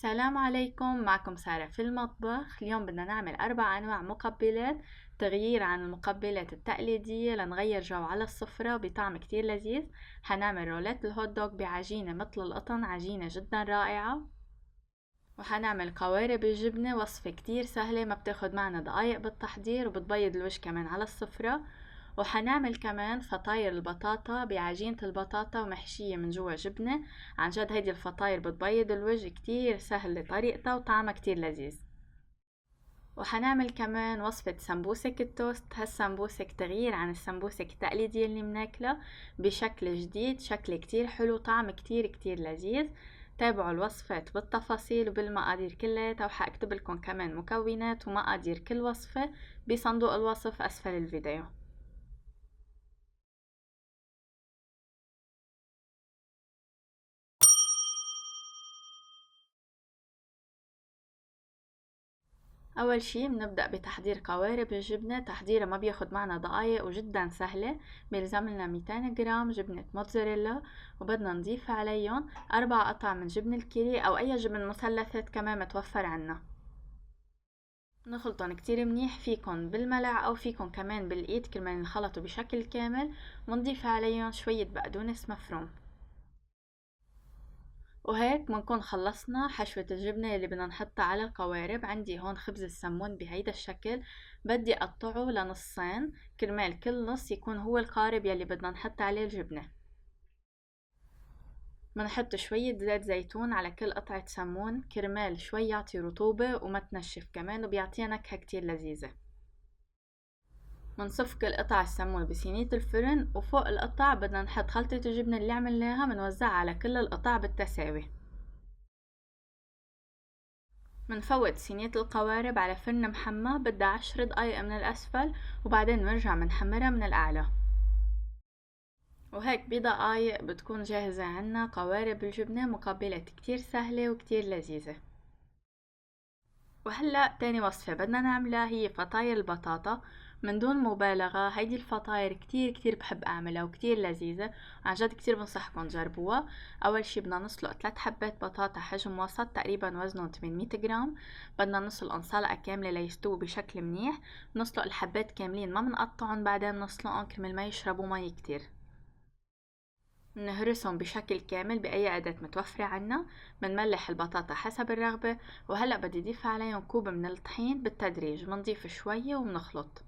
السلام عليكم، معكم سارة في المطبخ. اليوم بدنا نعمل 4 أنواع مقبلات، تغيير عن المقبلات التقليدية لنغير جو على السفرة بطعم كتير لذيذ. حنعمل رولات الهوت دوغ بعجينة مثل القطن، عجينة جدا رائعة. وحنعمل قوارب الجبنة، وصفة كتير سهلة ما بتاخد معنا دقايق بالتحضير وبتبيض الوجه كمان على السفرة. وحنعمل كمان فطاير البطاطا بعجينة البطاطا ومحشية من جوا جبنة. عن جد هيدي الفطاير بتبيض الوجه، كتير سهلة طريقتها وطعمها كتير لذيذ. وحنعمل كمان وصفة سمبوسك التوست. هالسمبوسك تغيير عن السمبوسك التقليدية اللي مناكلها بشكل جديد، شكل كتير حلو، طعم كتير كتير لذيذ. تابعوا الوصفات بالتفاصيل وبالمقادير كلياتها، وحاكتب لكم كمان مكونات ومقادير كل وصفة بصندوق الوصف أسفل الفيديو. اول شي بنبدأ بتحضير قوارب الجبنة. تحضيرها ما بياخد معنا دقايق وجدا سهلة. بيلزم لنا 200 جرام جبنة موتزاريلا، وبدنا نضيف عليهم 4 قطع من جبن الكيري او اي جبن مثلثات كمان متوفر عنا. نخلطهم كتير منيح، فيكن بالملع او فيكن كمان بالايد كرمال ينخلطوا بشكل كامل. ونضيف عليهم شوية بقدونس مفروم. وهيك بنكون خلصنا حشوة الجبنة اللي بدنا نحطها على القوارب. عندي هون خبز السمون بهيدا الشكل، بدي اقطعه لنصين كرمال كل نص يكون هو القارب يلي بدنا نحط عليه الجبنة. بنحط شوية زيت زيتون على كل قطعة سمون كرمال شوي يعطي رطوبة وما تنشف كمان، وبيعطينا نكهة كتير لذيذة. منصف كل قطع السمون بصينية الفرن، وفوق القطع بدنا نحط خلطة الجبنة اللي عملناها، منوزعها على كل القطع بالتساوي. منفوت صينية القوارب على فرن محمى، بدها 10 دقايق من الأسفل، وبعدين بنرجع منحمرها من الأعلى. وهيك بدقايق بتكون جاهزة عنا قوارب الجبنة، مقبلات كتير سهلة وكتير لذيذة. وهلأ تاني وصفة بدنا نعملها هي فطاير البطاطا. من دون مبالغة هيدي الفطاير كتير كتير بحب اعملها وكتير لذيذة، عن جد كتير بنصحكم تجربوها. اول شي بدنا نسلق 3 حبات بطاطا حجم وسط تقريبا وزنهم 800 جرام. بدنا نسلقهم سلقة كاملة ليستووا بشكل منيح. نسلق الحبات كاملين، ما بنقطعهم بعدين نسلقهم كرمال ما يشربوا مي كتير. نهرسهم بشكل كامل بأي أداة متوفرة عنا. منملح البطاطا حسب الرغبة. وهلأ بدي أضيف عليهم كوب من الطحين بالتدريج، بنضيف شوية وبنخلط.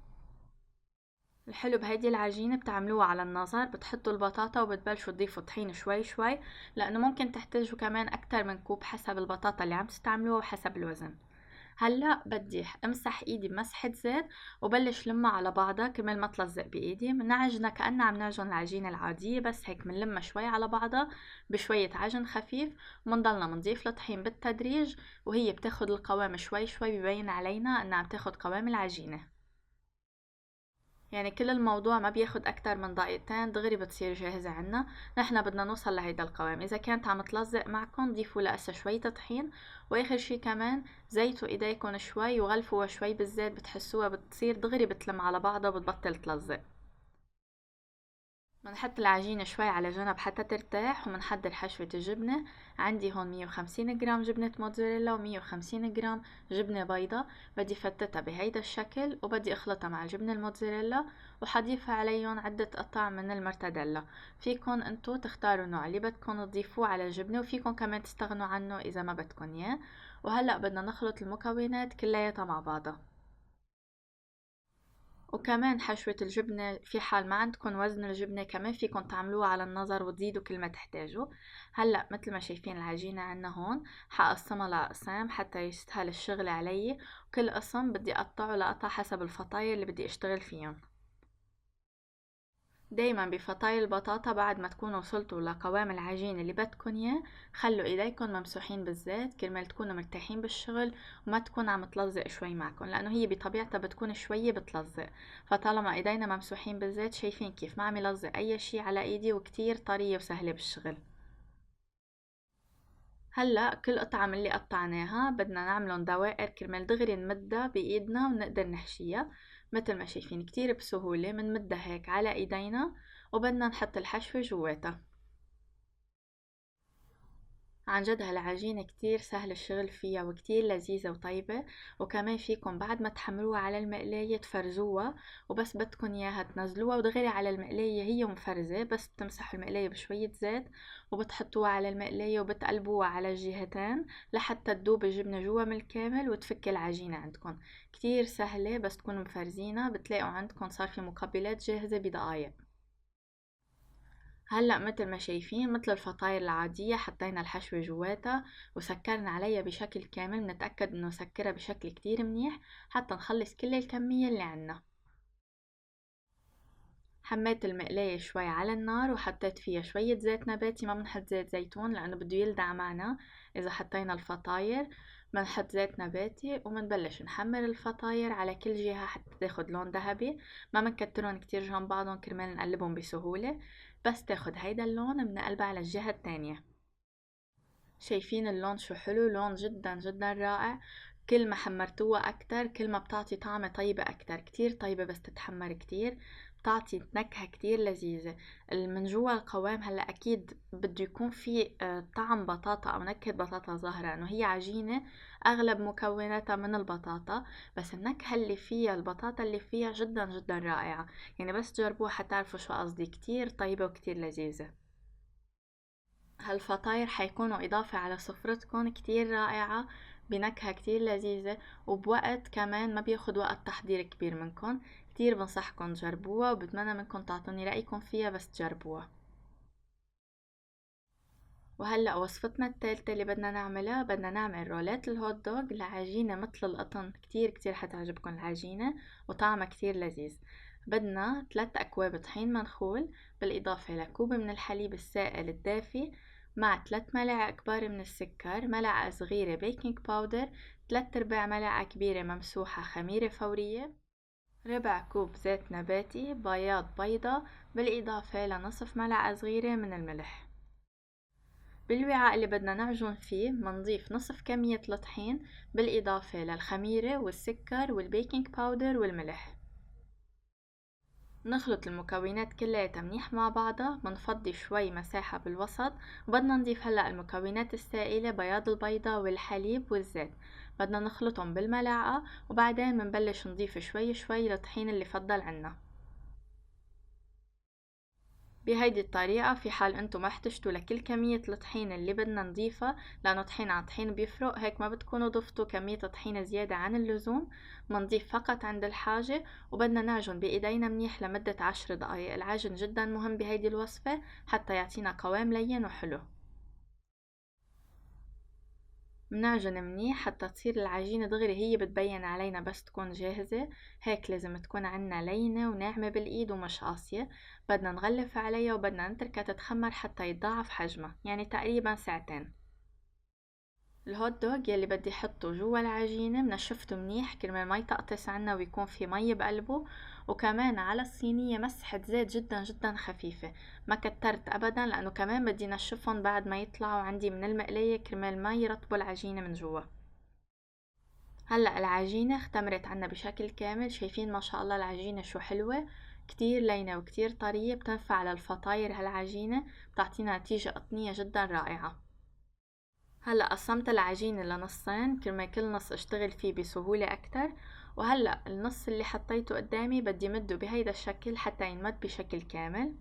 الحلو بهيدي العجينة بتعملوها على النظر، بتحطوا البطاطا وبتبلشوا تضيفوا طحين شوي شوي، لأنه ممكن تحتاجوا كمان أكتر من كوب حسب البطاطا اللي عم تستعملوها وحسب الوزن. هلا بدي امسح ايدي بمسحة زيت وبلش لمها على بعضها كرمال ما تلزق بايدي. منعجنها كأننا عم نعجن العجينة العادية، بس هيك منلمها شوي على بعضها بشوية عجن خفيف. ومنضلنا منضيف الطحين بالتدريج، وهي بتاخد القوام شوي شوي، ببين علينا انها عم تاخد قوام العجينة. يعني كل الموضوع ما بياخد اكتر من دقيقتين، دغري بتصير جاهزة عنا. نحنا بدنا نوصل لهيدا القوام. اذا كانت عم تلزق معكم ضيفوا لأسا شوية طحين. واخر شي كمان زيتوا ايديكم شوي وغلفوها شوي بالزيت، بتحسوها بتصير دغري بتلم على بعضها وبتبطل تلزق. بنحط العجينة شوي على جنب حتى ترتاح، ومنحضر حشوة الجبنة. عندي هون 150 جرام جبنة موتزاريلا و150 جرام جبنة بيضة. بدي فتتها بهيدا الشكل وبدي اخلطها مع الجبنة الموتزاريلا، وحضيفها عليهم عدة قطع من المرتديلا. فيكن انتو تختاروا النوع اللي بدكن تضيفوه على الجبنة، وفيكن كمان تستغنوا عنه اذا ما بدكن اياه. وهلأ بدنا نخلط المكونات كلياتها مع بعضها. وكمان حشوة الجبنة في حال ما عندكن وزن الجبنة كمان فيكن تعملوها على النظر وتزيدوا كل ما تحتاجوا. هلأ مثل ما شايفين العجينة عنا هون، حقسمها لأقسام حتى يسهل الشغل علي. وكل قسم بدي أقطعه لقطع حسب الفطاير اللي بدي أشتغل فيهم. دايما بفطاير البطاطا بعد ما تكونوا وصلتوا لقوام العجين اللي بدكن اياه، خلوا ايديكم ممسوحين بالزيت كرمال تكونوا مرتاحين بالشغل، وما تكون عم تلزق شوي معكم، لانه هي بطبيعتها بتكون شوية بتلزق. فطالما ايدينا ممسوحين بالزيت، شايفين كيف ما عم يلزق اي شي على ايدي، وكتير طرية وسهلة بالشغل. هلا كل قطعة من اللي قطعناها بدنا نعملن دوائر كرمال دغري نمدها بايدنا ونقدر نحشيها. مثل ما شايفين كتير بسهولة منمدها هيك على ايدينا، وبدنا نحط الحشوة جواتها. عن جد هالعجينة كتير سهل الشغل فيها وكتير لذيذة وطيبة، وكمان فيكن بعد ما تحمروها على المقلاية تفرزوها، وبس بدكن اياها تنزلوها ودغري على المقلاية هي مفرزة، بس بتمسحوا المقلاية بشوية زيت وبتحطوها على المقلاية وبتقلبوها على الجهتين لحتى تدوب الجبنة جوا من الكامل وتفك العجينة عندكن. كتير سهلة، بس تكونوا مفرزينها بتلاقوا عندكن صار في مقبلات جاهزة بدقايق. هلأ متل ما شايفين متل الفطاير العادية حطينا الحشوة جواتها وسكرنا عليها بشكل كامل، نتأكد انه سكرها بشكل كتير منيح حتى نخلص كل الكمية اللي عنا. حميت المقلاية شوي على النار وحطيت فيها شوية زيت نباتي، ما بنحط زيت زيتون لأنه بده يلدع معنا. إذا حطينا الفطاير بنحط زيت نباتي وبنبلش نحمر الفطاير على كل جهة حتى تاخد لون ذهبي. ما بنكترهم كتير جنب بعضهم كرمال نقلبهم بسهولة، بس تاخد هيدا اللون بنقلبها على الجهة التانية. شايفين اللون شو حلو؟ لون جدا جدا رائع. كل ما حمرتوها اكتر كل ما بتعطي طعمة طيبة اكتر، كتير طيبة بس تتحمر كتير بتعطي نكهة كتير لذيذة. من جوا القوام هلا اكيد بده يكون في طعم بطاطا او نكهة بطاطا ظاهرة، انه هي عجينة اغلب مكوناتها من البطاطا، بس النكهة اللي فيها البطاطا اللي فيها جدا جدا رائعة. يعني بس تجربوها حتعرفوا شو قصدي، كتير طيبة وكتير لذيذة. هالفطاير حيكونوا إضافة على سفرتكن كتير رائعة بنكهة كتير لذيذة، وبوقت كمان ما بياخد وقت تحضير كبير منكن. كتير بنصحكن تجربوها وبتمنى منكن تعطوني رأيكم فيها بس تجربوها. وهلأ وصفتنا التالتة اللي بدنا نعملها، بدنا نعمل رولات الهوت دوغ لعجينة مثل القطن. كتير كتير حتعجبكن العجينة وطعمها كتير لذيذ. بدنا 3 أكواب طحين منخول بالإضافة لكوب من الحليب السائل الدافي مع 3 ملاعق كبار من السكر، ملعقة صغيرة بيكنج باودر، 3/4 ملعقة كبيرة ممسوحة خميرة فورية، ربع كوب زيت نباتي، بياض بيضة، بالإضافة لنصف ملعقة صغيرة من الملح. بالوعاء اللي بدنا نعجن فيه منضيف نصف كمية الطحين بالإضافة للخميرة والسكر والبيكنج باودر والملح. نخلط المكونات كلها منيح مع بعضها، بنفضي شوي مساحة بالوسط، وبدنا نضيف هلأ المكونات السائلة بياض البيضة والحليب والزيت. بدنا نخلطهم بالملعقة وبعدين بنبلش نضيف شوي شوي الطحين اللي فضل عنا. بهيدي الطريقة في حال انتو ما احتجتوا لكل كمية الطحين اللي بدنا نضيفها، لانه طحين عن طحين بيفرق، هيك ما بتكونوا ضفتوا كمية طحين زيادة عن اللزوم. منضيف فقط عند الحاجة، وبدنا نعجن بايدينا منيح لمدة 10 دقايق. العجن جدا مهم بهيدي الوصفة حتى يعطينا قوام لين وحلو. بنعجن منيح حتى تصير العجينة دغري هي بتبين علينا بس تكون جاهزة. هيك لازم تكون عنا لينة وناعمة بالإيد ومش قاسية. بدنا نغلف عليها وبدنا نتركها تتخمر حتى يتضاعف حجمها، يعني تقريبا ساعتين. الهوت دوغ يلي بدي حطه جوا العجينة منشفته منيح كرمال ما يطقطس عنا ويكون في مي بقلبه، وكمان على الصينية مسحة زيت جدا جدا خفيفة، ما كترت ابدا لانه كمان بدي نشفهم بعد ما يطلعوا عندي من المقلية كرمال ما يرطبوا العجينة من جوا. هلأ العجينة اختمرت عنا بشكل كامل، شايفين ما شاء الله العجينة شو حلوة، كتير لينة وكتير طرية، بتنفع للفطاير هالعجينة، بتعطينا نتيجة قطنية جدا رائعة. هلأ قسمت العجينة لنصين كرمال كل نص اشتغل فيه بسهولة اكتر. وهلأ النص اللي حطيته قدامي بدي مده بهيدا الشكل حتى ينمد بشكل كامل.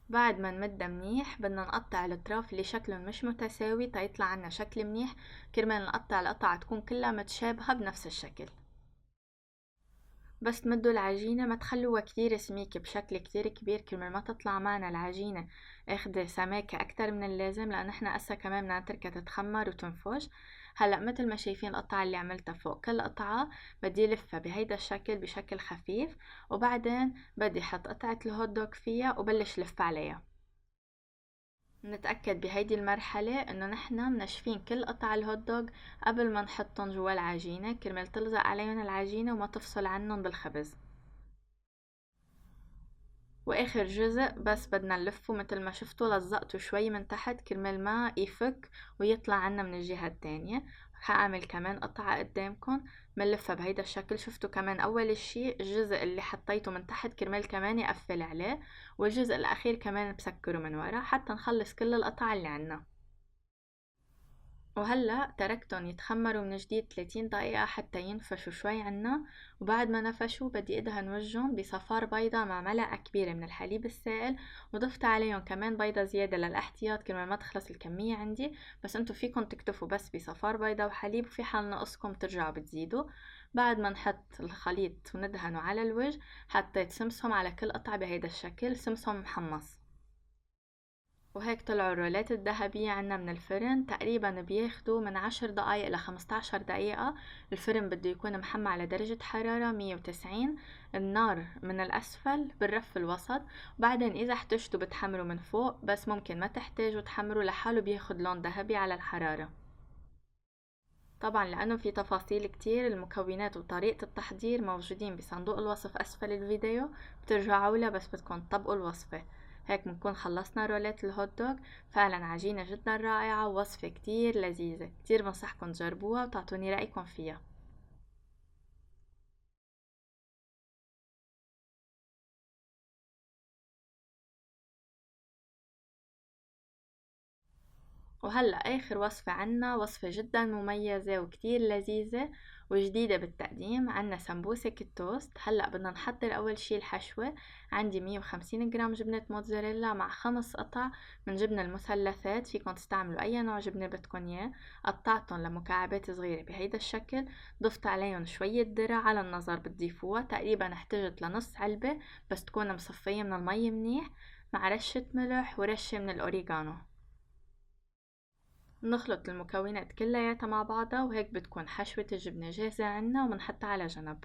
بعد ما نمدها منيح بدنا نقطع الاطراف اللي شكلهم مش متساوي تيطلع عنا شكل منيح، كرمال نقطع القطعة تكون كلها متشابهة بنفس الشكل. بس تمدوا العجينة ما تخلوها كتير سميكة بشكل كتير كبير كرمال ما تطلع معنا العجينة اخده سماكة اكتر من اللازم، لان احنا هسه كمان بدنا نتركها تتخمر وتنفش. هلا مثل ما شايفين القطعة اللي عملتها فوق كل قطعة بدي لفها بهيدا الشكل بشكل خفيف، وبعدين بدي حط قطعة الهوت دوغ فيها وبلش لف عليها. نتأكد بهيدي المرحلة انه نحنا منشفين كل قطع الهوت دوغ قبل ما نحطن جوا العجينة كرمال تلزق عليهم العجينة وما تفصل عنهم بالخبز. واخر جزء بس بدنا نلفه مثل ما شفتوا، لزقته شوي من تحت كرمال ما يفك ويطلع عنا من الجهة التانية. هعمل كمان قطعة قدامكم منلفها بهيدا الشكل. شفتوا كمان اول الشي الجزء اللي حطيته من تحت كرمال كمان يقفل عليه، والجزء الاخير كمان بسكره من ورا حتى نخلص كل القطع اللي عنا. وهلأ تركتن يتخمروا من جديد 30 دقيقة حتى ينفشوا شوي عنا. وبعد ما نفشوا بدي ادهن وجهن بصفار بيضة مع ملعقة كبيرة من الحليب السائل، وضفت عليهم كمان بيضة زيادة للاحتياط كرمال ما تخلص الكمية عندي. بس انتو فيكن تكتفوا بس بصفار بيضة وحليب، وفي حال نقصكم ترجعوا بتزيدوا. بعد ما نحط الخليط وندهنه على الوجه، حطيت سمسم على كل قطعة بهيدا الشكل، سمسم محمص. وهيك طلعوا الرولات الذهبية عنا من الفرن. تقريبا بياخدوا من 10 دقايق ل 15 دقيقة. الفرن بده يكون محمى على درجة حرارة 190، النار من الأسفل بالرف الوسط. وبعدين إذا احتجتوا بتحمروا من فوق، بس ممكن ما تحتاجوا تحمروا، لحاله بياخد لون ذهبي على الحرارة. طبعا لأنه في تفاصيل كتير، المكونات وطريقة التحضير موجودين بصندوق الوصف أسفل الفيديو، بترجعوا له بس بدكم تطبقوا الوصفة. هيك بنكون خلصنا رولات الهوت دوغ. فعلا عجينة جدا رائعة، ووصفة كتير لذيذة، كتير بنصحكم تجربوها وتعطوني رأيكم فيها. وهلأ آخر وصفة عنا وصفة جدا مميزة وكتير لذيذة وجديدة بالتقديم. عنا سمبوسك التوست. هلأ بدنا نحضر أول شي الحشوة. عندي 150 جرام جبنة موتزاريلا مع 5 قطع من جبنة المثلثات، فيكن تستعملوا أي نوع جبنة بدكن إياه. قطعتهم لمكعبات صغيرة بهيدا الشكل. ضفت عليهم شوية درع على النظر بتضيفوها، تقريبا احتجت لنص علبة، بس تكون مصفية من المي منيح، مع رشة ملح ورشة من الأوريغانو. نخلط المكونات كلياتها مع بعضها، وهيك بتكون حشوة الجبنة جاهزة عنا وبنحطها على جنب.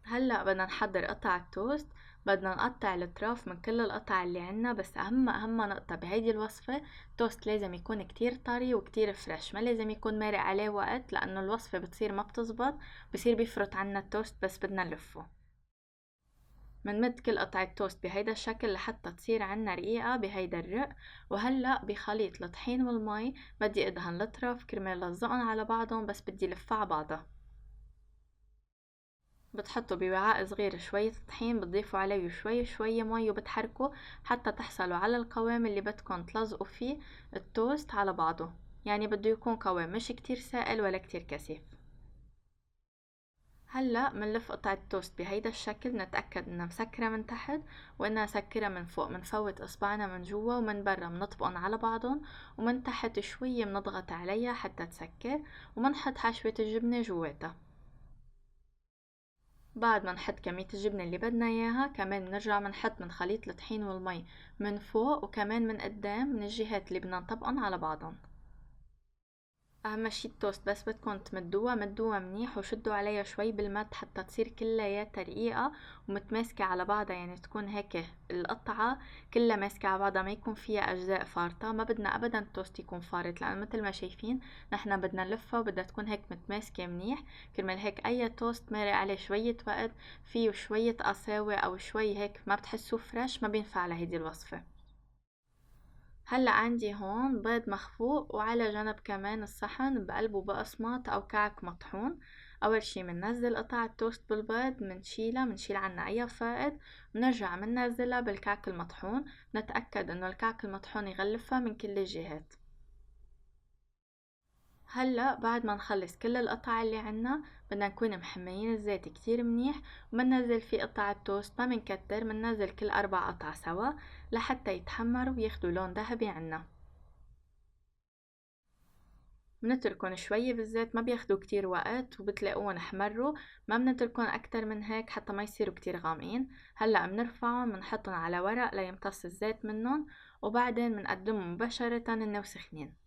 هلأ بدنا نحضر قطع التوست. بدنا نقطع الأطراف من كل القطع اللي عنا، بس أهم نقطة بهيدي الوصفة، التوست لازم يكون كتير طري وكتير فريش، ما لازم يكون مارق عليه وقت، لأنه الوصفة بتصير ما بتزبط، بصير بيفرط عنا التوست بس بدنا نلفه. منمد كل قطعة توست بهيدا الشكل لحتى تصير عنا رقيقة بهيدا الرق. وهلأ بخليط الطحين والمي بدي ادهن الاطراف كرمال لزقن على بعضهم، بس بدي لفها على بعضها. بتحطوا بوعاء صغير شوية طحين، بتضيفوا عليه شوي مي وبتحركوا حتى تحصلوا على القوام اللي بدكن تلزقوا فيه التوست على بعضه. يعني بده يكون قوام مش كتير سائل ولا كتير كثيف. هلأ منلف قطعة توست بهيدا الشكل، نتأكد انها مسكرة من تحت وانها مسكرة من فوق. منفوت اصبعنا من جوا ومن برا، منطبقن على بعضن، ومن تحت شوية منضغط عليها حتى تسكر، ومنحط حشوة الجبنة جواتها. بعد ما نحط كمية الجبنة اللي بدنا اياها، كمان بنرجع منحط من خليط الطحين والمي من فوق وكمان من قدام، من الجهات اللي بدنا نطبقن على بعضن. اهم شي التوست بس بدكم مدوها منيح، وشدوا عليها شوي بالمد حتى تصير كلياتها رقيقة ومتماسكة على بعضها، يعني تكون هيك القطعة كلها ماسكة على بعضها، ما يكون فيها اجزاء فارطة. ما بدنا ابدا التوست يكون فارط، لان مثل ما شايفين نحنا بدنا نلفها وبدها تكون هيك متماسكة منيح. كرمال هيك اي توست مارق عليه شوية وقت، فيه شوية قساوة او شوي هيك ما بتحسوه فريش، ما بينفع لهيدي الوصفة. هلأ عندي هون بيض مخفوق، وعلى جنب كمان الصحن بقلبه بقسماط أو كعك مطحون. أول شي مننزل قطع التوست بالبيض، منشيل عنا أي فائض، منرجع مننزلها بالكعك المطحون. نتأكد إنه الكعك المطحون يغلفها من كل الجهات. هلأ بعد ما نخلص كل القطع اللي عنا، بدنا نكون محميين الزيت كتير منيح، ومننزل فيه قطع التوست، ما منكتر، مننزل كل 4 قطع سوا لحتى يتحمروا وياخدوا لون ذهبي عنا. بنتركن شوي بالزيت، ما بياخدوا كتير وقت وبتلاقوهم احمروا. ما بنتركن اكتر من هيك حتى ما يصيروا كتير غامقين. هلأ بنرفعهم بنحطهم على ورق ليمتص الزيت منهم، وبعدين بنقدمهم مباشرة إنه سخنين.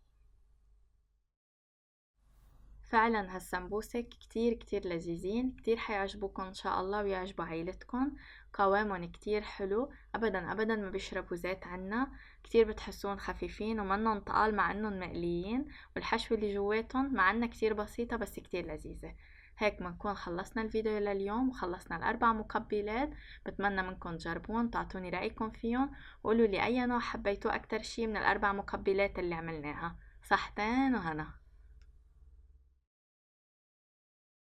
فعلا هالسمبوسك كتير لذيذين، كتير حيعجبوكم ان شاء الله ويعجبوا عيلتكم. قوامهم كتير حلو، ابدا ما بيشربوا زيت عنا، كتير بتحسون خفيفين ومنن طقال مع انهم مقليين. والحشوة اللي جواتهم مع انها كتير بسيطة بس كتير لذيذة. هيك بنكون خلصنا الفيديو لليوم، وخلصنا ال4 مقبلات. بتمنى منكم تجربون، تعطوني رأيكم فيهم، وقولوا لي اي نوع حبيتوه اكتر شي من ال4 مقبلات اللي عملناها. صحتين وهنا.